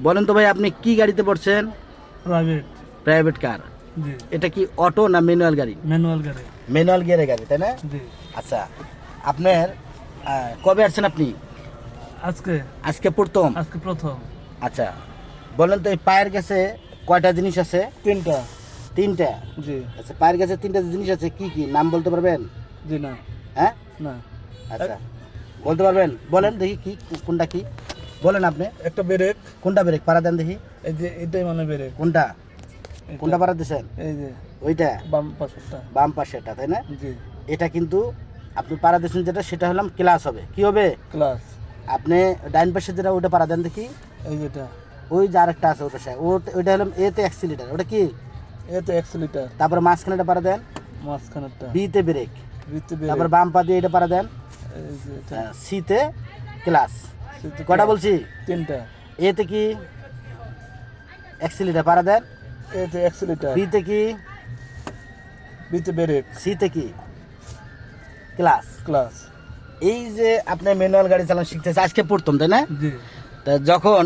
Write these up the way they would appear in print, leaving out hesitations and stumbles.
বলেন তো ভাই, আপনি কি গাড়িতে পড়ছেন? প্রাইভেট। Private car. জি। এটা কি অটো না ম্যানুয়াল গাড়ি? ম্যানুয়াল গাড়ি। ম্যানুয়াল গিয়ারের গাড়ি, তাই না? জি। আচ্ছা, আপনার কবে আসছেন আপনি? আজকে আজকে প্রথম? আজকে প্রথম। আচ্ছা, বলেন তো এই পায়ের কাছে কয়টা জিনিস আছে? তিনটা। তিনটা? জি। আচ্ছা, পায়ের কাছে তিনটা জিনিস আছে, কি কি নাম বলতে পারবেন? জি না। হ্যাঁ, না। আচ্ছা বলতে পারবেন? বলেন দেখি, কি কোনটা কি বলেন আপনি। একটা ব্রেক। কোনটা ব্রেক? পাড়া দেন দেখি। এই যে এটাই মানে ব্রেক। কোনটা? এটা। কোনটা পাড়া দিচ্ছেন? এই যে ওইটা বাম পাশেরটা। বাম পাশেটা, তাই না? জি। এটা কিন্তু আপনি পাড়া দিচ্ছেন যেটা, সেটা হলাম ক্লাস হবে। কি হবে? ক্লাস। আপনি ডাইন পাশে যেটা, ওটা পাড়া দেন দেখি। এই যেটা। ওই যে আরেকটা আছে ওটা, ওইটা হলাম এতে অ্যাক্সিলিটার। ওটা কি? এতে 1 লিটার। তারপরে মাঝখানেটা পাড়া দেন। মাঝখানেরটা। বিতে ব্রেক। ভিতরে তারপর ব্রেক। বাম পা দিয়ে এটা পাড়া দেন। এই যে এটা। সিতে ক্লাস। সেটা কটা বলছি? তিনটা। এতে কি? অ্যাক্সিলিটার পাড়া দেন। এতে 1 লিটার। বিতে কি? ভিতরে ব্রেক। সিতে কি? ক্লাস। ক্লাস। এই যে আপনি ম্যানুয়াল গাড়ি চালানো শিখতেছে আজকে প্রথম, তাই না? জি। তা যখন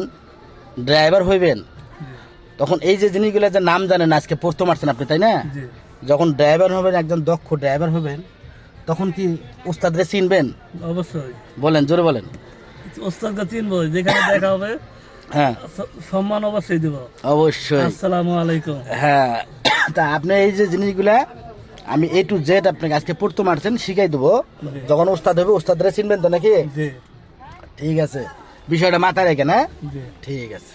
ড্রাইভার হইবেন জি। তখন এই যে জিনিসগুলো যে নাম জানেন না, আজকে প্রথম আসছেন আপনি, তাই না? জি। যখন ড্রাইভার হবেন, একজন দক্ষ ড্রাইভার হবেন, তখন কি ওস্তাদরে চিনবেন? অবশ্যই। বলেন, জোরে বলেন। ওস্তাদকে চিনবো, যেখানে দেখা হবে হ্যাঁ, সম্মান অবশ্যই দেব। অবশ্যই। আসসালামু আলাইকুম। হ্যাঁ, তা আপনি এই যে জিনিসগুলা আমি A to Z আপনাকে আজকে প্রথম আসছেন শিখাই দেবো। জি। যখন ওস্তাদ হবে, ওস্তাদরে চিনবেন তো নাকি? জি। ঠিক আছে, বিষয়টা মাথায় রেখেন। হ্যাঁ, জি। ঠিক আছে।